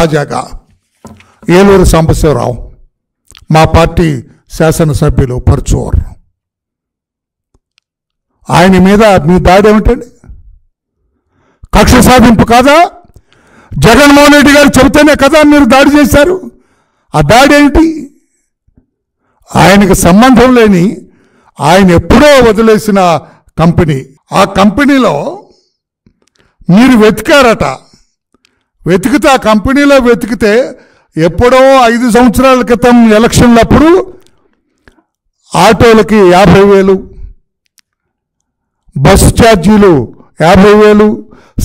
తాజాగా ఏలూరు సాంబశివరావు మా పార్టీ శాసనసభ్యులు పర్చూర్, ఆయన మీద మీ దాడి ఏమిటండి? కక్ష సాధింపు కాదా? జగన్మోహన్ రెడ్డి గారు చెబితేనే కదా మీరు దాడి చేశారు. ఆ దాడి ఏంటి? ఆయనకు సంబంధం లేని, ఆయన ఎప్పుడో వదిలేసిన కంపెనీ, ఆ కంపెనీలో మీరు వెతికారట. వెతికితే ఆ కంపెనీలో వెతికితే ఎప్పుడో 5 సంవత్సరాల క్రితం ఎలక్షన్లప్పుడు ఆటోలకి 50,000, బస్సు ఛార్జీలు 50,000,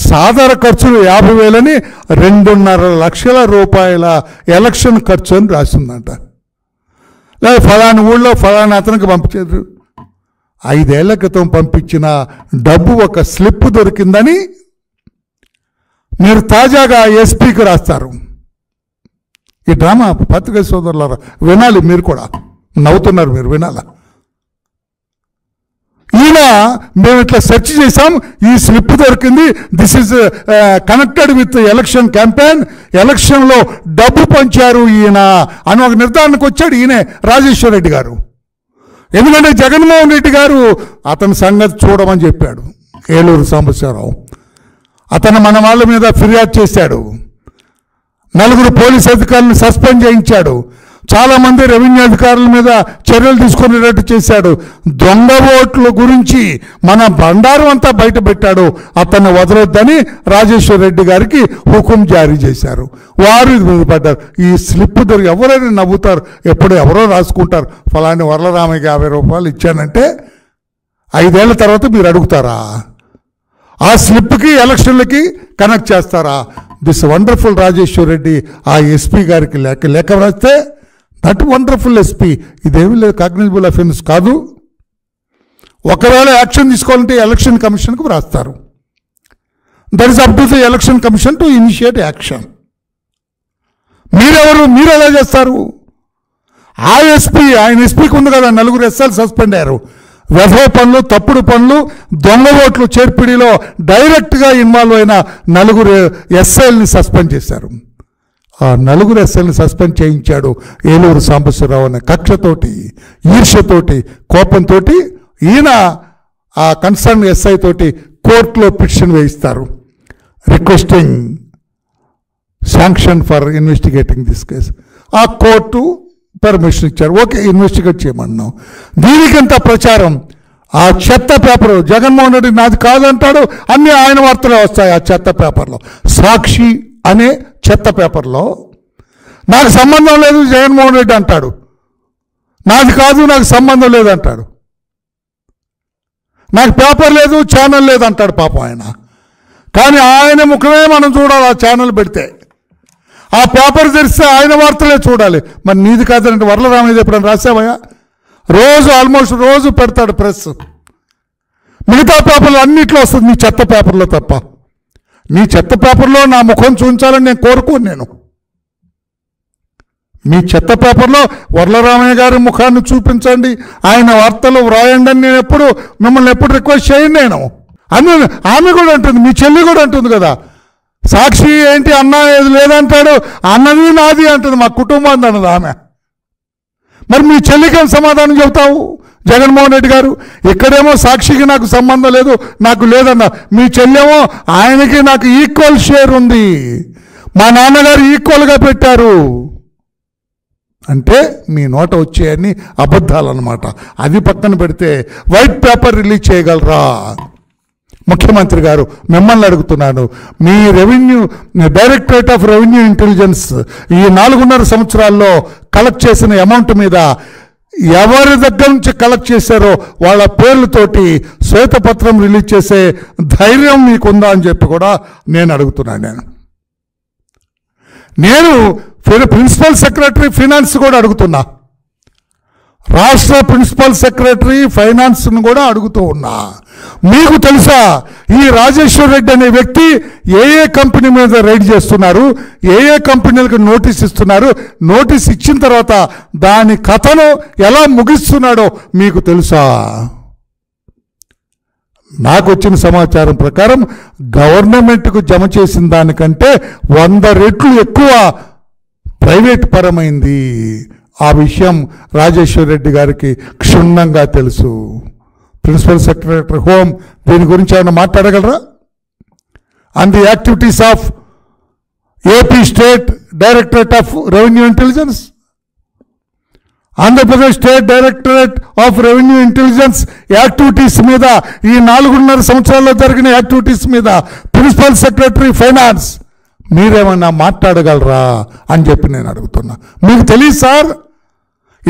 సాధారణ ఖర్చులు 50,000 అని 2.5 లక్షల రూపాయల ఎలక్షన్ ఖర్చు అని రాసిందంట. లేదా ఫలాని ఊళ్ళో ఫలానా అతనికి పంపించారు. 5 ఏళ్ల క్రితం పంపించిన డబ్బు ఒక స్లిప్ దొరికిందని మీరు తాజాగా ఎస్పీకి రాస్తారు. ఈ డ్రామా పత్రికా సోదరులారా వినాలి, మీరు కూడా నవ్వుతున్నారు, మీరు వినాలా? ఈయన మేము ఇట్లా సెర్చ్ చేసాం, ఈ స్లిప్ దొరికింది, this is connected with election campaign, ఎలక్షన్లో డబ్బు పంచారు ఈయన అని ఒక నిర్ధారణకు వచ్చాడు ఈయనే రాజేశ్వర రెడ్డి గారు. ఎందుకంటే జగన్మోహన్ రెడ్డి గారు అతని సంగతి చూడమని చెప్పాడు. ఏలూరు సాంబశివరావు అతను మన వాళ్ళ మీద ఫిర్యాదు చేశాడు. 4 పోలీస్ అధికారులను సస్పెండ్ చేయించాడు. చాలామంది రెవెన్యూ అధికారుల మీద చర్యలు తీసుకునేటట్టు చేశాడు. దొంగ ఓట్ల గురించి మన బండారం అంతా బయట పెట్టాడు. అతన్ని వదలొద్దని రాజేశ్వర రెడ్డి గారికి హుకుం జారీ చేశారు. వారు ఇది పడ్డారు. ఈ స్లిప్ దొరికి ఎవరైనా నవ్వుతారు, ఎప్పుడు ఎవరో రాసుకుంటారు, ఫలాని వరలరామయ్యకి 50 రూపాయలు ఇచ్చానంటే 5 ఏళ్ల తర్వాత మీరు అడుగుతారా? ఆ స్లిప్కి ఎలక్షన్లకి కనెక్ట్ చేస్తారా? దిస్ వండర్ఫుల్ రాజేశ్వర రెడ్డి ఆ ఎస్పీ గారికి లేఖ రాస్తే, దట్ వండర్ఫుల్ ఎస్పీ, ఇదేమీ లేదు, కాగ్నిజబుల్ అఫెన్స్ కాదు. ఒకవేళ యాక్షన్ తీసుకోవాలంటే ఎలక్షన్ కమిషన్కు రాస్తారు. That is up to the election commission to initiate action. మీరెవరు? మీరు ఎలా చేస్తారు? ఆ ఎస్పీ, ఆయన ఎస్పీకి ఉంది కదా, 4 ఎస్ఐలు సస్పెండ్ అయ్యారు. వ్యధ పనులు, తప్పుడు పనులు, దొంగ ఓట్లు చేర్పిడిలో డైరెక్ట్గా ఇన్వాల్వ్ అయిన 4 ఎస్ఐల్ని సస్పెండ్ చేశారు. ఆ 4 ఎస్ఐల్ని సస్పెండ్ చేయించాడు ఏలూరు సాంబశివరావు అనే కక్షతోటి, ఈర్ష్యతోటి, కోపంతో ఈయన ఆ కన్సర్న్ ఎస్ఐ తోటి కోర్టులో పిటిషన్ వేయిస్తారు, requesting sanction for investigating this case. ఆ కోర్టు పర్మిషన్ ఇచ్చారు, ఓకే ఇన్వెస్టిగేట్ చేయమన్నాం. దీనికంత ప్రచారం, ఆ చెత్త పేపర్ జగన్మోహన్ రెడ్డి నాది కాదంటాడు, అన్నీ ఆయన వార్తలే వస్తాయి. ఆ చెత్త పేపర్లో, సాక్షి అనే చెత్త పేపర్లో నాకు సంబంధం లేదు జగన్మోహన్ రెడ్డి అంటాడు, నాది కాదు, నాకు సంబంధం లేదంటాడు, నాకు పేపర్ లేదు, ఛానల్ లేదంటాడు పాపం ఆయన. కానీ ఆయన ముఖమే మనం చూడాలి ఆ ఛానల్ పెడితే, ఆ పేపర్ తెరిస్తే ఆయన వార్తలే చూడాలి. మరి నీది కాదంటే వరలరామయ్య ఎప్పుడైనా రాసావయ్యా? రోజు ఆల్మోస్ట్ రోజు పెడతాడు ప్రెస్. మిగతా పేపర్లు అన్నిట్లో వస్తుంది, నీ చెత్త పేపర్లో తప్ప. నీ చెత్త పేపర్లో నా ముఖం చూపించాలని నేను కోరుకోను. నేను మీ చెత్త పేపర్లో వరలరామయ్య గారి ముఖాన్ని చూపించండి, ఆయన వార్తలు వ్రాయండి అని నేను మిమ్మల్ని ఎప్పుడు రిక్వెస్ట్ చేయను నేను. ఆమె కూడా అంటుంది, మీ చెల్లి కూడా అంటుంది కదా, సాక్షి ఏంటి అన్న ఏది లేదంటాడు, అన్నది నాది అంటుంది, మా కుటుంబాన్ని అన్నది ఆమె. మరి మీ చెల్లికి సమాధానం చెబుతావు జగన్మోహన్ రెడ్డి గారు? ఇక్కడేమో సాక్షికి నాకు సంబంధం లేదు, నాకు లేదన్న, మీ చెల్లేమో ఆయనకి నాకు ఈక్వల్ షేర్ ఉంది, మా నాన్నగారు ఈక్వల్గా పెట్టారు అంటే మీ నోట వచ్చేయన్ని అబద్ధాలు అన్నమాట. అది పక్కన పెడితే వైట్ పేపర్ రిలీజ్ చేయగలరా? ముఖ్యమంత్రి గారు మిమ్మల్ని అడుగుతున్నాను, మీ డైరెక్టరేట్ ఆఫ్ రెవెన్యూ ఇంటెలిజెన్స్ ఈ 4.5 సంవత్సరాల్లో కలెక్ట్ చేసిన అమౌంట్ మీద ఎవరి దగ్గర నుంచి కలెక్ట్ చేశారో వాళ్ళ పేర్లతోటి శ్వేతపత్రం రిలీజ్ చేసే ధైర్యం మీకుందా అని చెప్పి కూడా నేను అడుగుతున్నాను. నేను ప్రిన్సిపల్ సెక్రటరీ ఫైనాన్స్ కూడా అడుగుతున్నా, రాష్ట్ర ప్రిన్సిపల్ సెక్రటరీ ఫైనాన్స్ను కూడా అడుగుతూ ఉన్నా. మీకు తెలుసా ఈ రాజేశ్వర రెడ్డి అనే వ్యక్తి ఏ కంపెనీ మీద రైడ్ చేస్తున్నారు, ఏ కంపెనీలకు నోటీస్ ఇస్తున్నారు, నోటీస్ ఇచ్చిన తర్వాత దాని కథను ఎలా ముగిస్తున్నాడో మీకు తెలుసా? నాకు వచ్చిన సమాచారం ప్రకారం గవర్నమెంట్కు జమ చేసిన దానికంటే 100 రెట్లు ఎక్కువ ప్రైవేట్ పరమైంది. ఆ విషయం రాజేశ్వర్ రెడ్డి గారికి క్షుణ్ణంగా తెలుసు. ప్రిన్సిపల్ సెక్రటరీ హోమ్ దీని గురించి ఏమైనా మాట్లాడగలరా? And the activities of AP state directorate of revenue intelligence, Andhra Pradesh state directorate of revenue intelligence activities మీద, ఈ 4.5 సంవత్సరాల్లో జరిగిన యాక్టివిటీస్ మీద ప్రిన్సిపల్ సెక్రటరీ ఫైనాన్స్ మీరేమన్నా మాట్లాడగలరా అని చెప్పి నేను అడుగుతున్నా. మీకు తెలియదు సార్,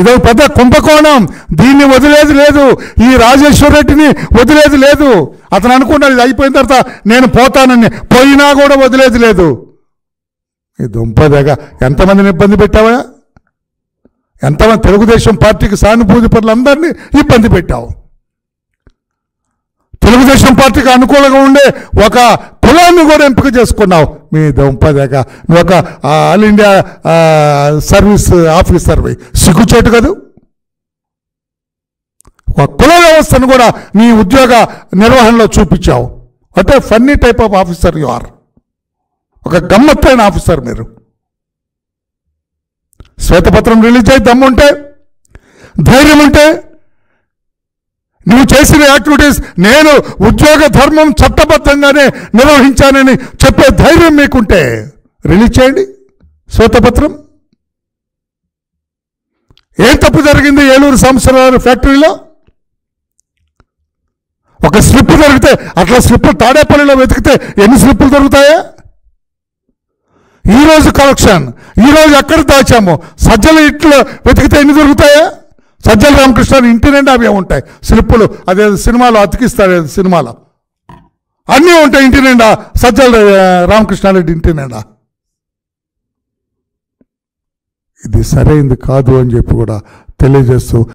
ఇదో పెద్ద కుంభకోణం, దీన్ని వదిలేది లేదు, ఈ రాజేశ్వర్ రెడ్డిని వదిలేది లేదు. అతను అనుకున్నాడు ఇది అయిపోయిన తర్వాత నేను పోతానని, పోయినా కూడా వదిలేది లేదు. ఈ దుంపదగా ఎంతమందిని ఇబ్బంది పెట్టావా? ఎంతమంది తెలుగుదేశం పార్టీకి సానుభూతి పరులందరినీ ఇబ్బంది పెట్టావు. తెలుగుదేశం పార్టీకి అనుకూలంగా ఉండే ఒక కులాన్ని కూడా ఎంపిక చేసుకున్నావు. మీ దుంపదగా నువ్వు ఒక ఆల్ ఇండియా సర్వీస్ ఆఫీసర్వి, సిగ్గుచేటు కదా. ఒక కుల వ్యవస్థను కూడా నీ ఉద్యోగ నిర్వహణలో చూపించావు. అంటే funny type of officer you are. ఒక గమ్మత్తైన ఆఫీసర్ మీరు. శ్వేతపత్రం రిలీజ్ అయ్యి దమ్ముంటే, ధైర్యం ఉంటే, నువ్వు చేసిన యాక్టివిటీస్ నేను ఉద్యోగ ధర్మం చట్టబద్ధంగానే నిర్వహించానని చెప్పే ధైర్యం మీకుంటే రిలీజ్ చేయండి శ్వేతపత్రం. ఏం తప్పు జరిగింది ఏలూరు సంవత్సరాల ఫ్యాక్టరీలో? ఒక స్లిప్ దొరికితే, అట్లా స్లిప్ తాడేపల్లిలో వెతికితే ఎన్ని స్లిప్పులు దొరుకుతాయా? ఈరోజు కలెక్షన్, ఈరోజు ఎక్కడ దాచాము, సజ్జల ఇంట్లో వెతికితే ఎన్ని దొరుకుతాయా? సజ్జల రామకృష్ణ ఇంటి నిండా అవే ఉంటాయి స్లిప్పులు. అదే సినిమాలో అతికిస్తాడు, సినిమాలో అన్నీ ఉంటాయి ఇంటి నిండా, సజ్జల రామకృష్ణారెడ్డి ఇంటి నిండా. ఇది సరైంది కాదు అని చెప్పి కూడా తెలియజేస్తూ